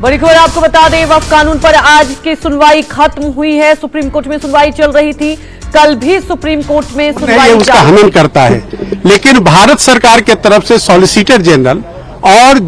बड़ी खबर आपको बता दें, वक्फ कानून पर आज की सुनवाई खत्म हुई है। सुप्रीम कोर्ट में सुनवाई चल रही थी, कल भी सुप्रीम कोर्ट में सुनवाई उसका हनन करता है। लेकिन भारत सरकार के तरफ से सॉलिसिटर जनरल और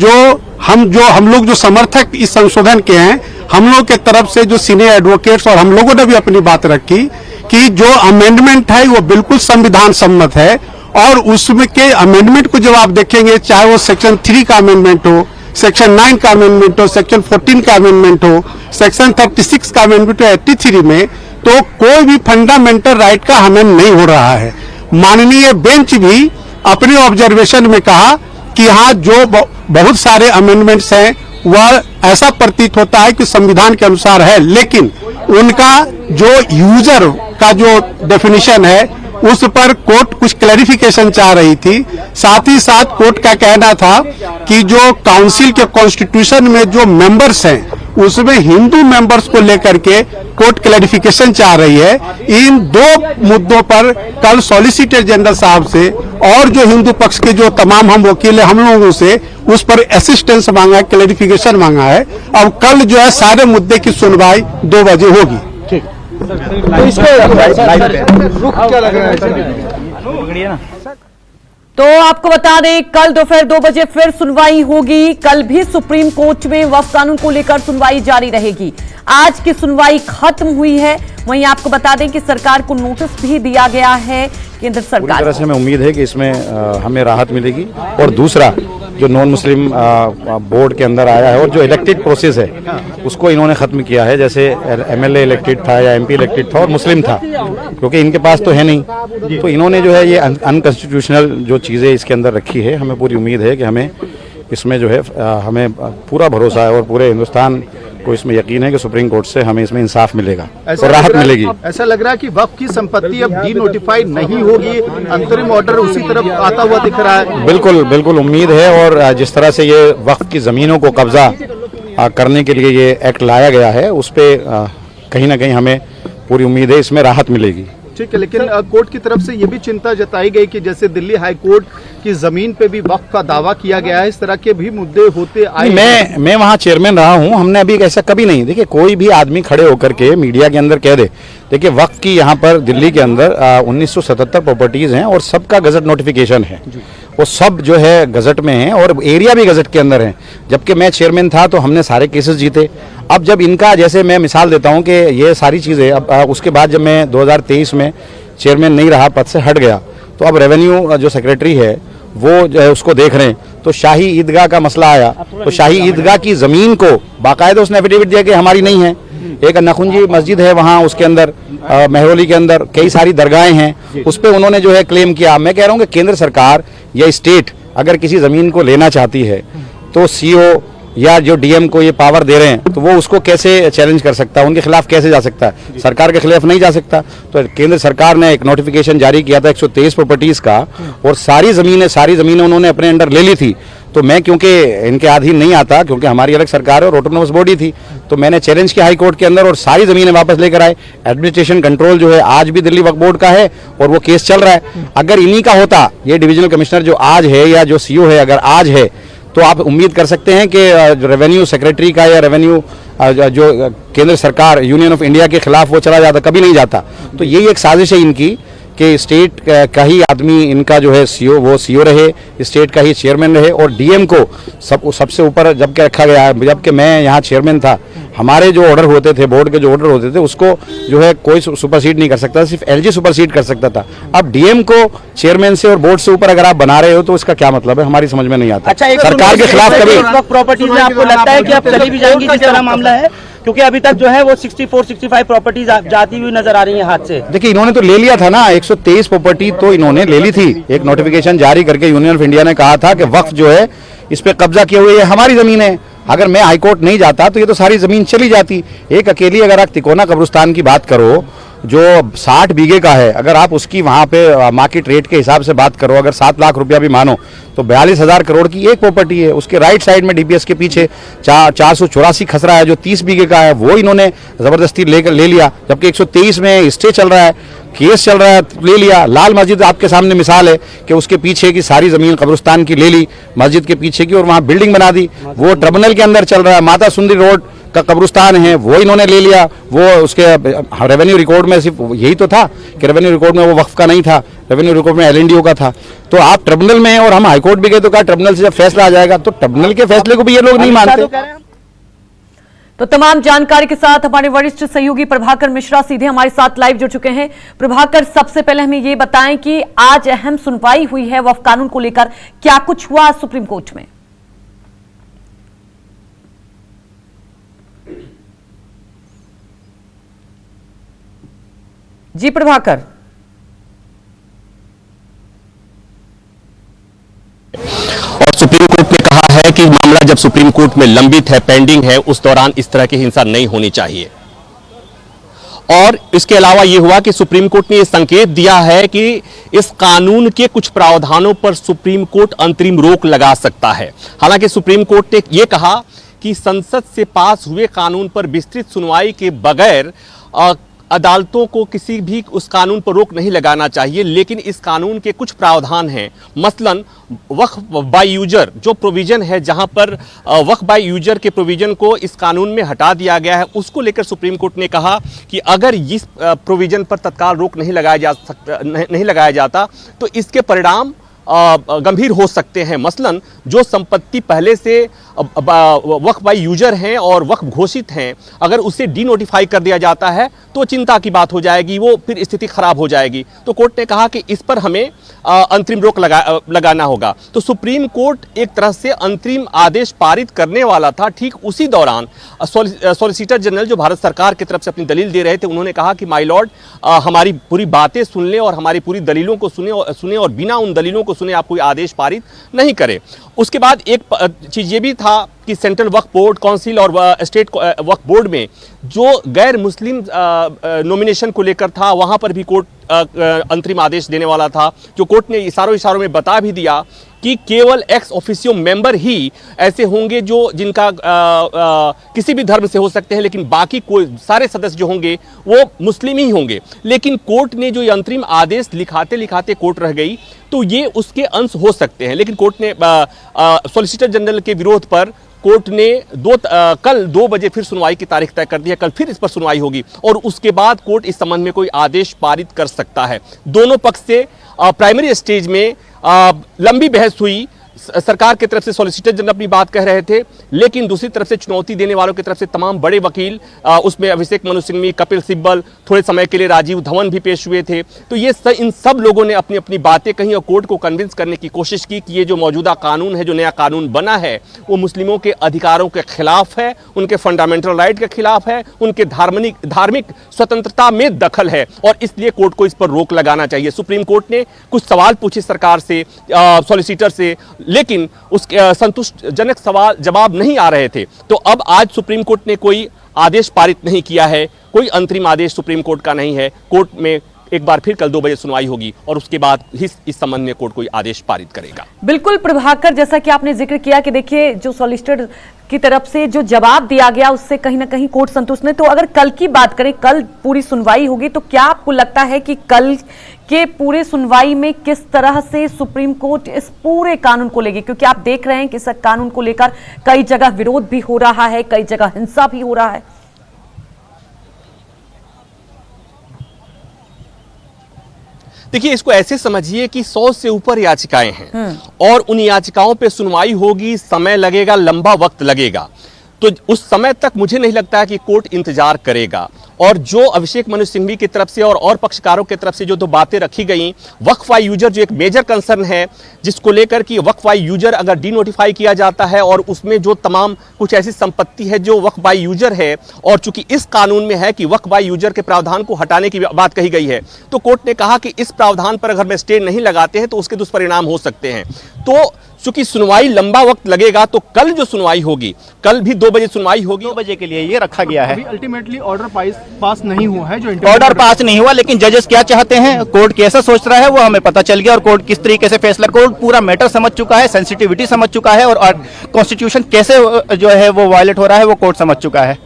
हम लोग जो समर्थक इस संशोधन के हैं, हम लोग के तरफ से जो सीनियर एडवोकेट्स और हम लोगों ने भी अपनी बात रखी कि जो अमेंडमेंट है वो बिल्कुल संविधान सम्मत है। और उसमें के अमेंडमेंट को जब आप देखेंगे, चाहे वो सेक्शन 3 का अमेंडमेंट हो, सेक्शन 9 का अमेंडमेंट हो, सेक्शन 14 का अमेंडमेंट हो, सेक्शन 36 का अमेंडमेंट हो 83 में, तो कोई भी फंडामेंटल राइट का हनन नहीं हो रहा है। माननीय बेंच भी अपने ऑब्जर्वेशन में कहा कि हाँ, जो बहुत सारे अमेंडमेंट्स हैं वह ऐसा प्रतीत होता है कि संविधान के अनुसार है, लेकिन उनका जो यूजर का जो डेफिनेशन है उस पर कोर्ट कुछ क्लैरिफिकेशन चाह रही थी। साथ ही साथ कोर्ट का कहना था कि जो काउंसिल के कॉन्स्टिट्यूशन में जो मेंबर्स हैं उसमें हिंदू मेंबर्स को लेकर के कोर्ट क्लैरिफिकेशन चाह रही है। इन दो मुद्दों पर कल सॉलिसिटर जनरल साहब से और जो हिंदू पक्ष के जो तमाम हम वकील हैं, हम लोगों से उस पर असिस्टेंस मांगा है, क्लैरिफिकेशन मांगा है। अब कल जो है सारे मुद्दे की सुनवाई 2 बजे होगी। ठीक, तो इसको रुख क्या लग रहा है? तो आपको बता दें, कल दोपहर 2 बजे फिर सुनवाई होगी। कल भी सुप्रीम कोर्ट में वक्फ कानून को लेकर सुनवाई जारी रहेगी। आज की सुनवाई खत्म हुई है। वहीं आपको बता दें कि सरकार को नोटिस भी दिया गया है केंद्र सरकार। पूरी तरह से हमें उम्मीद है कि इसमें हमें राहत मिलेगी। और दूसरा, जो नॉन मुस्लिम बोर्ड के अंदर आया है और जो इलेक्टेड प्रोसेस है उसको इन्होंने खत्म किया है। जैसे एमएलए इलेक्टेड था या एमपी इलेक्टेड था और मुस्लिम था, क्योंकि इनके पास तो है नहीं, तो इन्होंने जो है ये अनकॉन्स्टिट्यूशनल जो चीज़ें इसके अंदर रखी है। हमें पूरी उम्मीद है कि हमें इसमें जो है हमें पूरा भरोसा है और पूरे हिंदुस्तान को इसमें यकीन है कि सुप्रीम कोर्ट से हमें इसमें इंसाफ मिलेगा और राहत मिलेगी। ऐसा लग रहा है कि वक्फ की संपत्ति अब डी नोटिफाई नहीं होगी, अंतरिम ऑर्डर उसी तरफ आता हुआ दिख रहा है। बिल्कुल बिल्कुल उम्मीद है। और जिस तरह से ये वक्फ की ज़मीनों को कब्जा करने के लिए ये एक्ट लाया गया है, उस पर कहीं ना कहीं हमें पूरी उम्मीद है इसमें राहत मिलेगी। ठीक है, लेकिन कोर्ट की तरफ से ये भी चिंता जताई गई कि जैसे दिल्ली हाई कोर्ट की जमीन पे भी वक्फ का दावा किया गया है, इस तरह के भी मुद्दे होते आए। मैं वहाँ चेयरमैन रहा हूँ, हमने अभी ऐसा कभी नहीं। देखिए, कोई भी आदमी खड़े होकर के मीडिया के अंदर कह दे, देखिए वक्फ की यहाँ पर दिल्ली के अंदर 1977 प्रॉपर्टीज हैं और सबका गजट नोटिफिकेशन है, वो सब जो है गजट में है और एरिया भी गजट के अंदर है। जबकि मैं चेयरमैन था तो हमने सारे केसेस जीते। अब जब इनका, जैसे मैं मिसाल देता हूं कि ये सारी चीज़ें अब उसके बाद जब मैं 2023 में चेयरमैन नहीं रहा, पद से हट गया, तो अब रेवेन्यू जो सेक्रेटरी है वो जो है उसको देख रहे हैं। तो शाही ईदगाह का मसला आया, तो शाही ईदगाह की ज़मीन को बाकायदा उसने एफिडेविट दिया कि हमारी नहीं है। एक नखुंजी मस्जिद है वहाँ, उसके अंदर महरौली के अंदर कई सारी दरगाहें हैं, उस पर उन्होंने जो है क्लेम किया। मैं कह रहा हूँ कि केंद्र सरकार या स्टेट अगर किसी ज़मीन को लेना चाहती है तो सीओ या जो डीएम को ये पावर दे रहे हैं तो वो उसको कैसे चैलेंज कर सकता है, उनके खिलाफ कैसे जा सकता है? सरकार के खिलाफ नहीं जा सकता। तो केंद्र सरकार ने एक नोटिफिकेशन जारी किया था 123 प्रॉपर्टीज़ का, और सारी ज़मीनें उन्होंने अपने अंडर ले ली थी। तो मैं क्योंकि इनके अधीन नहीं आता, क्योंकि हमारी अलग सरकार है और ऑटोनोमस बॉडी थी, तो मैंने चैलेंज किया हाई कोर्ट के अंदर और सारी ज़मीनें वापस लेकर आए। एडमिनिस्ट्रेशन कंट्रोल जो है आज भी दिल्ली वक्फ बोर्ड का है और वो केस चल रहा है। अगर इन्हीं का होता, ये डिविजनल कमिश्नर जो आज है या जो सीओ है अगर आज है, तो आप उम्मीद कर सकते हैं कि रेवेन्यू सेक्रेटरी का या रेवेन्यू जो केंद्र सरकार यूनियन ऑफ इंडिया के खिलाफ वो चला जाता, कभी नहीं जाता। तो यही एक साजिश है इनकी कि स्टेट का ही आदमी इनका जो है सीओ, वो सीओ रहे, स्टेट का ही चेयरमैन रहे और डीएम को सबसे ऊपर जबकि रखा गया है। जबकि मैं यहाँ चेयरमैन था, हमारे जो ऑर्डर होते थे, बोर्ड के जो ऑर्डर होते थे, उसको जो है कोई सुपरसीड नहीं कर सकता, सिर्फ एलजी सुपरसीड कर सकता था। अब डीएम को चेयरमैन से और बोर्ड से ऊपर अगर आप बना रहे हो तो इसका क्या मतलब है, हमारी समझ में नहीं आता। अच्छा, सरकार के खिलाफ कभी प्रॉपर्टीज में आपको लगता है कि अब चली भी जाएंगी जिस तरह मामला है? क्योंकि अभी तक जो है वो 64-65 प्रॉपर्टीज जाती हुई नजर आ रही है हाथ से। देखिए, इन्होंने तो ले लिया था ना, 123 प्रॉपर्टी तो इन्होंने ले ली थी। एक नोटिफिकेशन जारी करके यूनियन ऑफ इंडिया ने कहा था कि वक्फ जो है इस पे कब्जा किए हुए, ये हमारी जमीन है। अगर मैं हाईकोर्ट नहीं जाता तो ये तो सारी जमीन चली जाती। एक अकेली अगर आप तिकोना कब्रिस्तान की बात करो, जो 60 बीघे का है, अगर आप उसकी वहाँ पे मार्केट रेट के हिसाब से बात करो, अगर 7 लाख रुपया भी मानो तो 42,000 करोड़ की एक प्रॉपर्टी है। उसके राइट साइड में डीपीएस के पीछे 484 खसरा है जो 30 बीघे का है, वो इन्होंने जबरदस्ती ले लिया, जबकि 123 में स्टे चल रहा है, केस चल रहा है, ले लिया। लाल मस्जिद आपके सामने मिसाल है कि उसके पीछे की सारी जमीन कब्रिस्तान की ले ली, मस्जिद के पीछे की, और वहाँ बिल्डिंग बना दी, वो ट्रिब्यूनल के अंदर चल रहा है। माता सुंदरी रोड का कब्रिस्तान है वो इन्होंने ले लिया, वो उसके रेवेन्यू रिकॉर्ड में सिर्फ यही तो था कि रेवेन्यू रिकॉर्ड में वो वक्फ का नहीं था, रेवेन्यू रिकॉर्ड में एलएनडीओ का था। तो आप ट्रिब्यूनल में हैं और हम हाईकोर्ट भी गए तो कहा ट्रिब्यूनल से जब फैसला आ जाएगा, तो ट्रिब्यूनल के फैसले को भी ये लोग नहीं मानते। तो तमाम जानकारी के साथ हमारे वरिष्ठ सहयोगी प्रभाकर मिश्रा सीधे हमारे साथ लाइव जुड़ चुके हैं। प्रभाकर, सबसे पहले हमें ये बताएं कि आज अहम सुनवाई हुई है वक्फ कानून को लेकर, क्या कुछ हुआ सुप्रीम कोर्ट में? जी प्रभाकर। और सुप्रीम कोर्ट ने कहा है कि मामला जब सुप्रीम कोर्ट में लंबित है, पेंडिंग है, उस दौरान इस तरह की हिंसा नहीं होनी चाहिए। और इसके अलावा यह हुआ कि सुप्रीम कोर्ट ने यह संकेत दिया है कि इस कानून के कुछ प्रावधानों पर सुप्रीम कोर्ट अंतरिम रोक लगा सकता है। हालांकि सुप्रीम कोर्ट ने यह कहा कि संसद से पास हुए कानून पर विस्तृत सुनवाई के बगैर अदालतों को किसी भी उस कानून पर रोक नहीं लगाना चाहिए, लेकिन इस कानून के कुछ प्रावधान हैं, मसलन वक्फ बाय यूजर जो प्रोविजन है, जहां पर वक्फ बाय यूजर के प्रोविजन को इस कानून में हटा दिया गया है, उसको लेकर सुप्रीम कोर्ट ने कहा कि अगर इस प्रोविजन पर तत्काल रोक नहीं लगाया जाता तो इसके परिणाम गंभीर हो सकते हैं। मसलन जो संपत्ति पहले से वक्फ बाय यूजर हैं और वक्फ घोषित हैं, अगर उसे डी नोटिफाई कर दिया जाता है तो चिंता की बात हो जाएगी, वो फिर स्थिति खराब हो जाएगी। तो कोर्ट ने कहा कि इस पर हमें अंतरिम रोक लगाना होगा। तो सुप्रीम कोर्ट एक तरह से अंतरिम आदेश पारित करने वाला था। ठीक उसी दौरान सॉलिसिटर जनरल जो भारत सरकार की तरफ से अपनी दलील दे रहे थे, उन्होंने कहा कि माय लॉर्ड, हमारी पूरी बातें सुन ले और हमारी पूरी दलीलों को सुने और बिना उन दलीलों को सुने आप कोई आदेश पारित नहीं करें। उसके बाद एक चीज ये भी था कि सेंट्रल वक्फ बोर्ड काउंसिल और स्टेट वक्फ बोर्ड में जो गैर मुस्लिम नॉमिनेशन को लेकर था, वहां पर भी कोर्ट अंतरिम आदेश देने वाला था, जो कोर्ट ने इशारों में बता भी दिया कि केवल एक्स ऑफिशियो मेंबर ही ऐसे होंगे जो जिनका किसी भी धर्म से हो सकते हैं, लेकिन बाकी कोई सारे सदस्य जो होंगे वो मुस्लिम ही होंगे। लेकिन कोर्ट ने जो ये अंतरिम आदेश लिखाते लिखाते कोर्ट रह गई, तो ये उसके अंश हो सकते हैं। लेकिन कोर्ट ने सॉलिसिटर जनरल के विरोध पर कोर्ट ने कल 2 बजे फिर सुनवाई की तारीख तय कर दी है। कल फिर इस पर सुनवाई होगी और उसके बाद कोर्ट इस संबंध में कोई आदेश पारित कर सकता है। दोनों पक्ष से प्राइमरी स्टेज में लंबी बहस हुई। सरकार की तरफ से सॉलिसिटर जनरल अपनी बात कह रहे थे, लेकिन दूसरी तरफ से चुनौती देने वालों की तरफ से तमाम बड़े वकील, उसमें अभिषेक मनु सिंघवी, कपिल सिब्बल, थोड़े समय के लिए राजीव धवन भी पेश हुए थे। तो ये इन सब लोगों ने अपनी अपनी बातें कही और कोर्ट को कन्विंस करने की कोशिश की कि ये जो मौजूदा कानून है, जो नया कानून बना है, वो मुस्लिमों के अधिकारों के खिलाफ है, उनके फंडामेंटल राइट के खिलाफ है, उनके धार्मिक स्वतंत्रता में दखल है और इसलिए कोर्ट को इस पर रोक लगाना चाहिए। सुप्रीम कोर्ट ने कुछ सवाल पूछे सरकार से, सॉलिसिटर से, लेकिन उसके संतुष्टजनक सवाल जवाब नहीं आ रहे थे। तो अब आज सुप्रीम कोर्ट ने कोई आदेश पारित नहीं किया है, कोई अंतरिम आदेश सुप्रीम कोर्ट का नहीं है। कोर्ट में एक बार फिर कल 2 बजे सुनवाई होगी और उसके बाद ही इस संबंध में कोर्ट कोई आदेश पारित करेगा। बिल्कुल प्रभाकर, जैसा कि आपने जिक्र किया कि देखिए जो सॉलिसिटर की तरफ से जो जवाब दिया गया उससे कहीं ना कहीं कोर्ट संतुष्ट नहीं। तो अगर कल की बात करें, कल पूरी सुनवाई होगी, तो क्या आपको लगता है कि कल के पूरे सुनवाई में किस तरह से सुप्रीम कोर्ट इस पूरे कानून को लेगी? क्योंकि आप देख रहे हैं कि इस कानून को लेकर कई जगह विरोध भी हो रहा है, कई जगह हिंसा भी हो रहा है। देखिए, इसको ऐसे समझिए कि 100 से ऊपर याचिकाएं हैं और उन याचिकाओं पे सुनवाई होगी, समय लगेगा, लंबा वक्त लगेगा। तो उस समय तक मुझे नहीं लगता है कि कोर्ट इंतजार करेगा। और जो अभिषेक मनु सिंघवी की तरफ से और पक्षकारों की तरफ से जो 2 बातें रखी गई, वक्फ बाय यूजर जो एक मेजर कंसर्न है, जिसको लेकर कि वक्फ बाय यूजर अगर डी नोटिफाई किया जाता है और उसमें जो तमाम कुछ ऐसी संपत्ति है जो वक्फ बाय यूजर है, और चूंकि इस कानून में है कि वक्फ बाय यूजर के प्रावधान को हटाने की बात कही गई है, तो कोर्ट ने कहा कि इस प्रावधान पर अगर मैं स्टे नहीं लगाते हैं तो उसके दुष्परिणाम हो सकते हैं। तो चूंकि सुनवाई लंबा वक्त लगेगा, तो कल जो सुनवाई होगी, कल भी 2 बजे सुनवाई होगी। 2 बजे के लिए ये रखा गया है। अल्टीमेटली ऑर्डर पास पास नहीं हुआ है, जो ऑर्डर पास नहीं हुआ, लेकिन जजेस क्या चाहते हैं, कोर्ट कैसा सोच रहा है वो हमें पता चल गया, और कोर्ट किस तरीके से फैसला, कोर्ट पूरा मैटर समझ चुका है, सेंसिटिविटी समझ चुका है, और कॉन्स्टिट्यूशन कैसे जो है वो वायलेट हो रहा है वो कोर्ट समझ चुका है।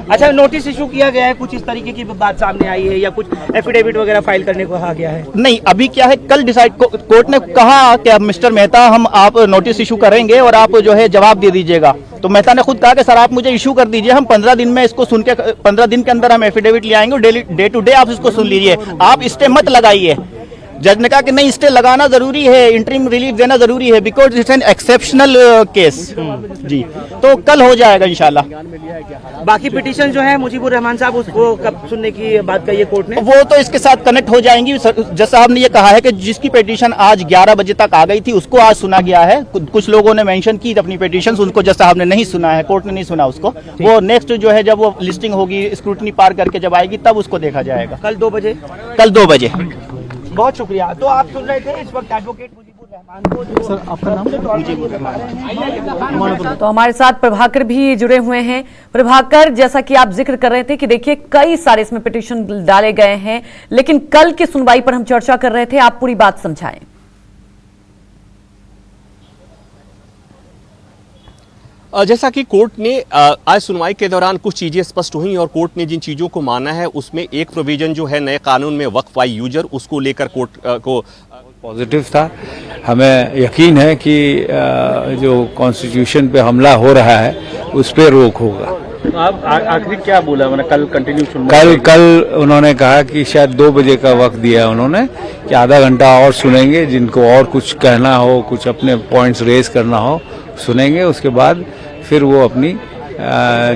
अच्छा, नोटिस इशू किया गया है, कुछ इस तरीके की बात सामने आई है, या कुछ एफिडेविट वगैरह फाइल करने को कहा गया है? नहीं, अभी क्या है, कल डिसाइड कोर्ट ने कहा कि अब मिस्टर मेहता हम आप नोटिस इशू करेंगे और आप जो है जवाब दे दीजिएगा। तो मेहता ने खुद कहा कि सर आप मुझे इशू कर दीजिए, हम 15 दिन में इसको सुन के 15 दिन के अंदर हम एफिडेविट ले आएंगे, डे टू डे आप इसको सुन लीजिए, आप स्टे मत लगाइए। जज ने कहा कि नहीं, स्टे लगाना जरूरी है, इंटरिम रिलीफ देना जरूरी है, because it's an exceptional case जी। तो कल हो जाएगा इंशाल्लाह। बाकी पिटीशन जो है मुजीबुर रहमान साहब, उसको कब सुनने की बात कही है कोर्ट ने? वो तो इसके साथ कनेक्ट हो जाएंगी। जज साहब ने ये कहा है कि जिसकी पिटीशन आज 11 बजे तक आ गई थी उसको आज सुना गया है। कुछ लोगों ने मेंशन की अपनी पिटीशन, उनको जज साहब ने नहीं सुना है, कोर्ट ने नहीं सुना उसको। वो नेक्स्ट जो है जब वो लिस्टिंग होगी, स्क्रूटनी पार करके जब आएगी तब उसको देखा जाएगा। कल 2 बजे? कल 2 बजे। बहुत शुक्रिया। तो आप सुन रहे थे इस वक्त एडवोकेट मुजीबुर रहमान को, जो सर आपका नाम मुजीबुर रहमान। तो हमारे साथ प्रभाकर भी जुड़े हुए हैं। प्रभाकर, जैसा कि आप जिक्र कर रहे थे कि देखिए कई सारे इसमें पिटीशन डाले गए हैं, लेकिन कल की सुनवाई पर हम चर्चा कर रहे थे, आप पूरी बात समझाएं। जैसा कि कोर्ट ने आज सुनवाई के दौरान कुछ चीज़ें स्पष्ट हुई, और कोर्ट ने जिन चीज़ों को माना है उसमें एक प्रोविजन जो है नए कानून में वक्फ बाय यूजर, उसको लेकर कोर्ट को पॉजिटिव था। हमें यकीन है कि जो कॉन्स्टिट्यूशन पे हमला हो रहा है उस पर रोक होगा। तो आप आखिर क्या बोला, मैंने कल कंटिन्यू सुन? कल उन्होंने कहा कि शायद 2 बजे का वक्त दिया उन्होंने कि आधा घंटा और सुनेंगे, जिनको और कुछ कहना हो, कुछ अपने पॉइंट्स रेज करना हो सुनेंगे, उसके बाद फिर वो अपनी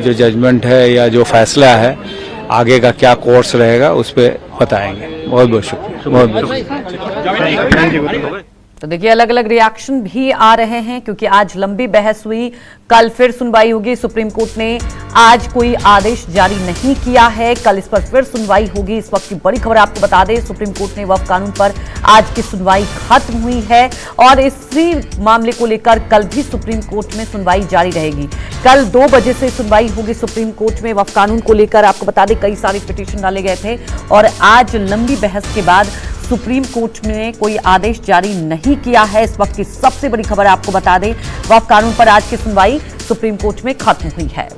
जो जजमेंट है या जो फैसला है आगे का क्या कोर्स रहेगा उस पर बताएंगे। बहुत बहुत शुक्रिया, बहुत बहुत। तो देखिए अलग अलग रिएक्शन भी आ रहे हैं, क्योंकि आज लंबी बहस हुई, कल फिर सुनवाई होगी। सुप्रीम कोर्ट ने आज कोई आदेश जारी नहीं किया है, कल इस पर फिर सुनवाई होगी। इस वक्त की बड़ी खबर आपको बता दें, सुप्रीम कोर्ट ने वक्फ कानून पर आज की सुनवाई खत्म हुई है, और इसी मामले को लेकर कल भी सुप्रीम कोर्ट में सुनवाई जारी रहेगी। कल 2 बजे से सुनवाई होगी सुप्रीम कोर्ट में वक्फ कानून को लेकर। आपको बता दें कई सारे पिटीशन डाले गए थे, और आज लंबी बहस के बाद सुप्रीम कोर्ट ने कोई आदेश जारी नहीं किया है। इस वक्त की सबसे बड़ी खबर आपको बता दें, वक्फ कानून पर आज की सुनवाई सुप्रीम कोर्ट में खत्म हुई है।